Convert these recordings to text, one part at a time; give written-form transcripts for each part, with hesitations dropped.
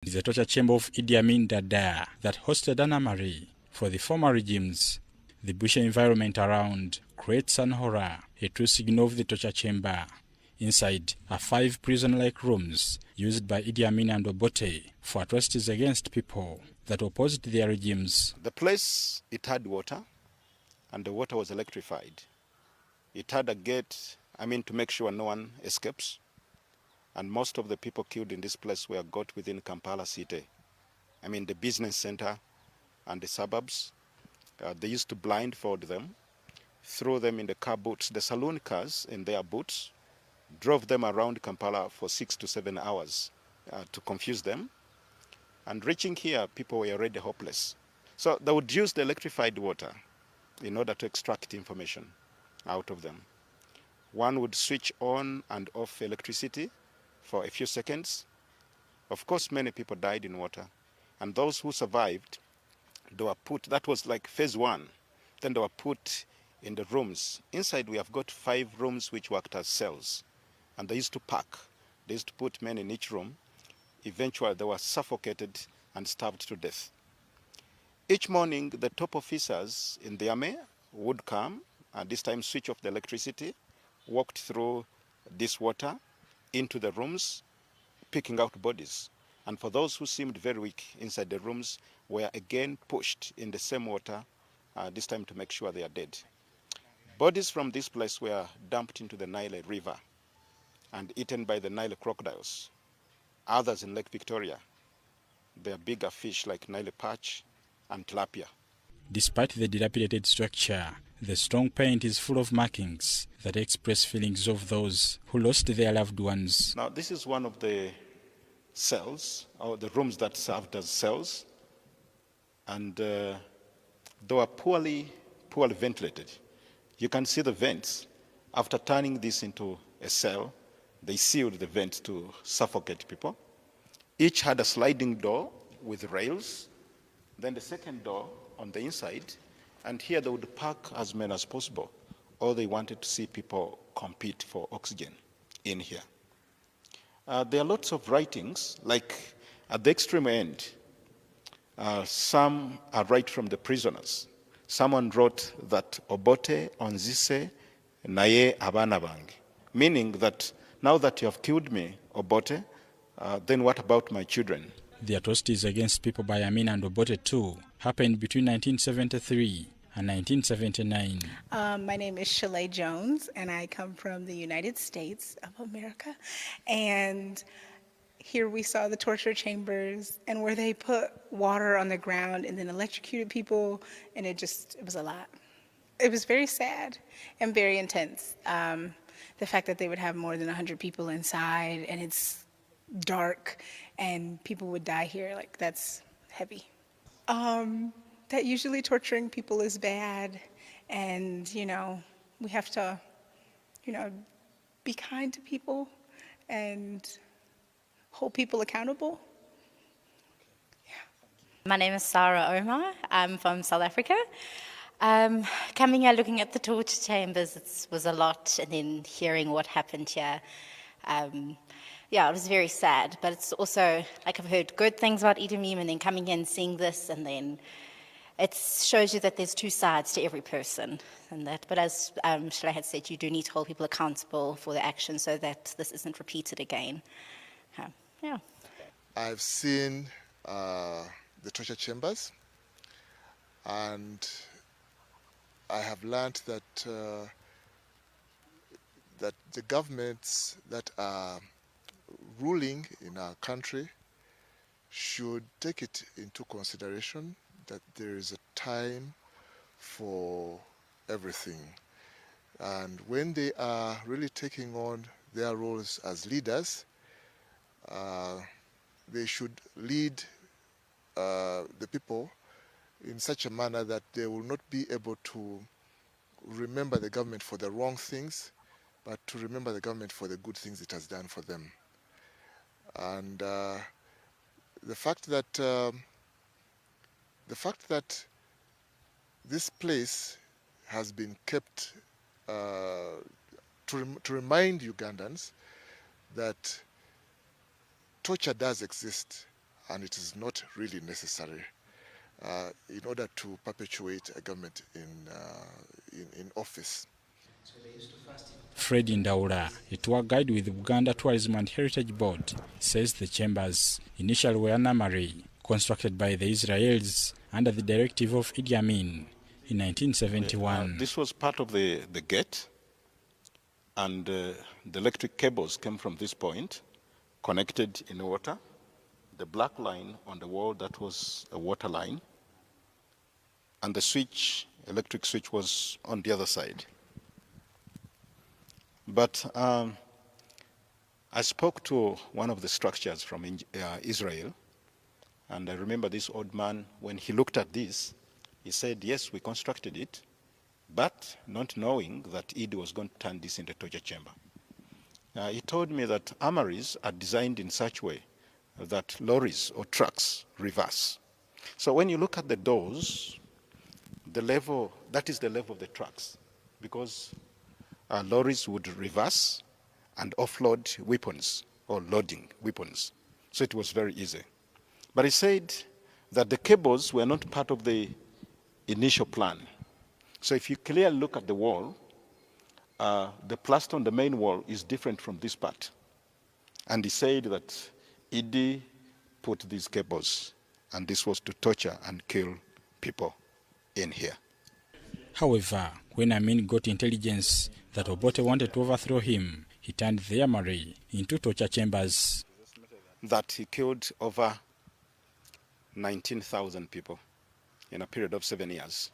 is a torture chamber of Idi Amin Dada that hosted Anna Marie. For the former regimes, the bushy environment around creates an horror, a true signal of the torture chamber. Inside are 5 prison-like rooms used by Idi Amin and Obote for atrocities against people that opposed their regimes. The place, it had water, and the water was electrified. It had a gate, to make sure no one escapes. And most of the people killed in this place were got within Kampala city. The business center and the suburbs. They used to blindfold them, throw them in the car boots, the saloon cars in their boots, drove them around Kampala for 6 to 7 hours to confuse them. And reaching here, people were already hopeless. So they would use the electrified water in order to extract information out of them. One would switch on and off electricity for a few seconds. Of course, many people died in water. And those who survived, they were put, that was like phase 1. Then they were put in the rooms. Inside we have got 5 rooms which worked as cells. And they used to pack. They used to put men in each room. Eventually they were suffocated and starved to death. Each morning the top officers in the army would come and this time switch off the electricity, walked through this water into the rooms, picking out bodies. And for those who seemed very weak inside the rooms, were again pushed in the same water, this time to make sure they are dead. Bodies from this place were dumped into the Nile River and eaten by the Nile crocodiles. Others in Lake Victoria, they are bigger fish like Nile perch and tilapia. Despite the dilapidated structure, the strong paint is full of markings that express feelings of those who lost their loved ones. Now, this is one of the cells, or the rooms that served as cells, and they were poorly ventilated. You can see the vents. After turning this into a cell, they sealed the vents to suffocate people. Each had a sliding door with rails, then the second door on the inside, and here they would pack as many as possible. Or they wanted to see people compete for oxygen in here. There are lots of writings, like at the extreme end, some are right from the prisoners. Someone wrote that Obote onzise naye abana bange, meaning that now that you have killed me, Obote, then what about my children? The atrocities against people by Amin and Obote too happened between 1973 and 1979. My name is Shalay Jones, and I come from the United States of America. And here we saw the torture chambers and where they put water on the ground and then electrocuted people, and it was a lot. It was very sad and very intense. The fact that they would have more than 100 people inside and it's dark and people would die here, like, that's heavy. That usually torturing people is bad, and we have to be kind to people and hold people accountable. Yeah. My name is Sarah Omar. I'm from South Africa. Coming here, looking at the torture chambers, it was a lot, and then hearing what happened here. It was very sad, but it's also, like, I've heard good things about Idi Amin, and then coming in and seeing this, and then it shows you that there's 2 sides to every person. But as Shalay had said, you do need to hold people accountable for their actions so that this isn't repeated again. I've seen the torture chambers, and I have learned that that the governments that are ruling in our country should take it into consideration that there is a time for everything. And when they are really taking on their roles as leaders, they should lead the people in such a manner that they will not be able to remember the government for the wrong things, but to remember the government for the good things it has done for them. And the fact that this place has been kept to remind Ugandans that torture does exist, and it is not really necessary in order to perpetuate a government in office. Fred Ndaula, a tour guide with the Uganda Tourism and Heritage Board, says the chambers initially were Namari, constructed by the Israelis under the directive of Idi Amin in 1971. This was part of the gate, and the electric cables came from this point, connected in water. The black line on the wall, that was a water line, and the switch, electric switch, was on the other side. But I spoke to one of the structures from Israel, and I remember this old man, when he looked at this, he said, yes, we constructed it, but not knowing that Idi was going to turn this into a torture chamber. He told me that armories are designed in such a way that lorries or trucks reverse. So when you look at the doors, the level, that is the level of the trucks, because lorries would reverse and offload weapons or loading weapons. So it was very easy. But he said that the cables were not part of the initial plan. So if you clearly look at the wall, the plaster on the main wall is different from this part. And he said that Idi put these cables, and this was to torture and kill people in here. However, when Amin got intelligence that Obote wanted to overthrow him, he turned the armory into torture chambers. That he killed over 19,000 people in a period of 7 years.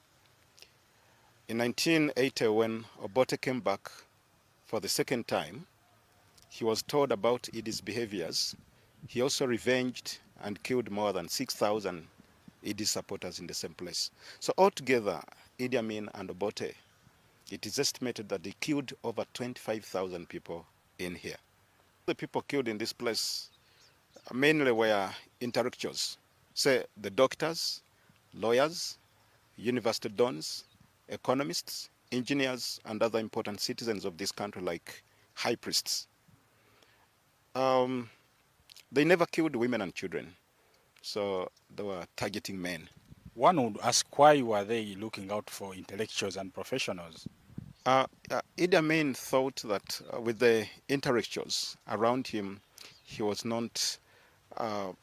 In 1980, when Obote came back for the second time, he was told about Idi's behaviors. He also revenged and killed more than 6,000 Idi supporters in the same place. So altogether, Idi Amin and Obote, it is estimated that they killed over 25,000 people in here. The people killed in this place mainly were intellectuals, say the doctors, lawyers, university dons, economists, engineers, and other important citizens of this country like high priests. They never killed women and children, so they were targeting men. One would ask, why were they looking out for intellectuals and professionals? Idi Amin thought that with the intellectuals around him, he was not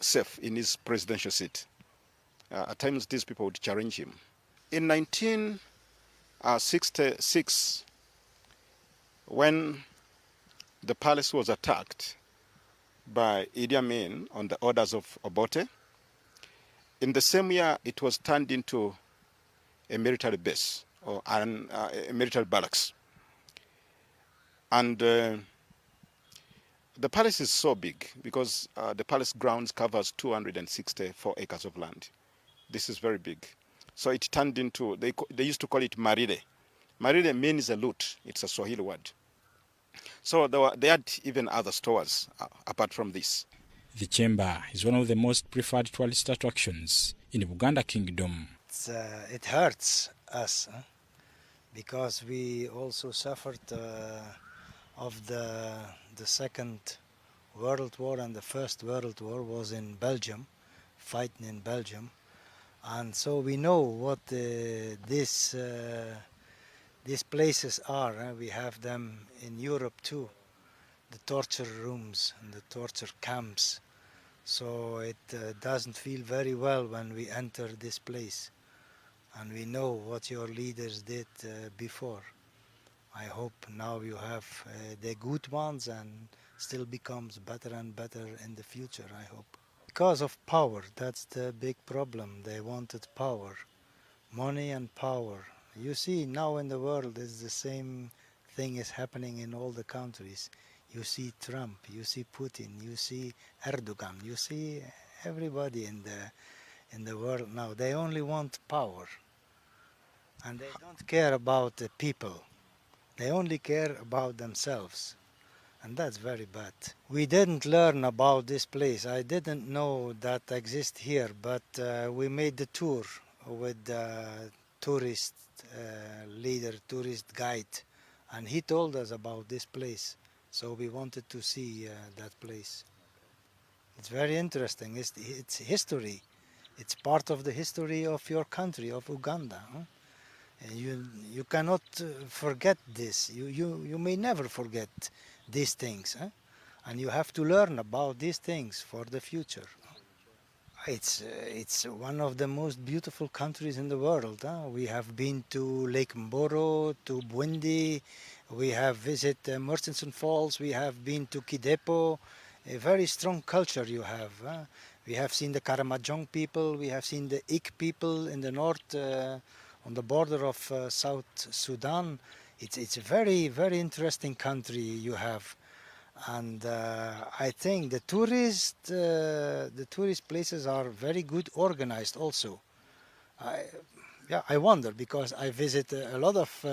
safe in his presidential seat. At times, these people would challenge him. In 1966, when the palace was attacked by Idi Amin on the orders of Obote, in the same year, it was turned into a military base or a military barracks. And the palace is so big because the palace grounds covers 264 acres of land. This is very big. So it turned into, they used to call it marire. Marire means a loot. It's a Swahili word. So they had even other stores apart from this. The chamber is one of the most preferred tourist attractions in Uganda Kingdom. It hurts us because we also suffered of the Second World War, and the First World War was in Belgium, fighting in Belgium. And so we know what these places are. We have them in Europe too, the torture rooms and the torture camps. So it doesn't feel very well when we enter this place. And we know what your leaders did before. I hope now you have the good ones and still becomes better and better in the future, I hope. Because of power, that's the big problem. They wanted power, money and power. You see now in the world is the same thing is happening in all the countries. You see Trump, you see Putin, you see Erdogan, you see everybody in the world now. They only want power. And they don't care about the people. They only care about themselves. And that's very bad. We didn't learn about this place. I didn't know that exists here, but we made the tour with the tourist leader, tourist guide, and he told us about this place. So we wanted to see that place. It's very interesting. It's history. It's part of the history of your country, of Uganda. Huh? And you cannot forget this. You may never forget these things. Huh? And you have to learn about these things for the future. It's one of the most beautiful countries in the world. Huh? We have been to Lake Mboro, to Bwindi, we have visited Murchison Falls, we have been to Kidepo. A very strong culture you have. Huh? We have seen the Karamajong people, we have seen the Ik people in the north, on the border of South Sudan. It's a very, very interesting country you have. And I think the tourist places are very good organized also. I, yeah, I wonder because I visit a lot of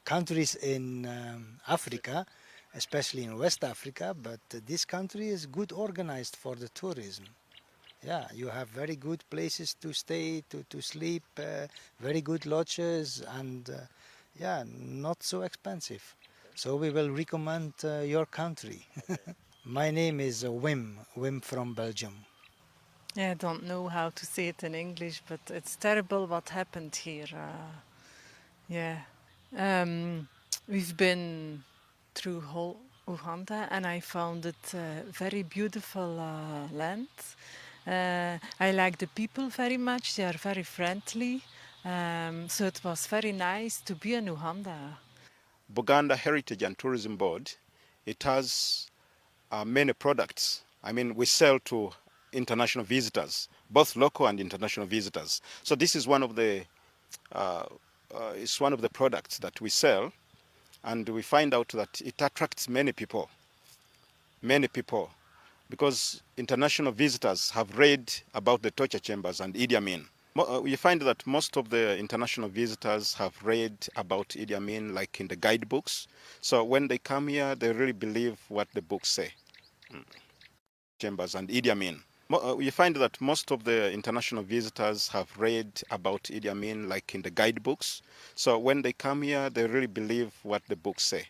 countries in Africa, especially in West Africa, but this country is good organized for the tourism. Yeah, you have very good places to stay, to sleep, very good lodges, and yeah, not so expensive. So we will recommend your country. My name is Wim from Belgium. Yeah, I don't know how to say it in English, but it's terrible what happened here. Yeah. Um, we've been through whole Uganda and I found it very beautiful land. I like the people very much. They are very friendly. So it was very nice to be in Uganda. Buganda Heritage and Tourism Board, it has many products. I mean, we sell to international visitors, both local and international visitors. So this is one of the it's one of the products that we sell, and we find out that it attracts many people, because international visitors have read about the torture chambers and Idi Amin. We find that most of the international visitors have read about Idi Amin, like in the guidebooks. So when they come here, they really believe what the books say. Chambers and Idi Amin. We find that most of the international visitors have read about Idi Amin, like in the guidebooks. So when they come here, they really believe what the books say.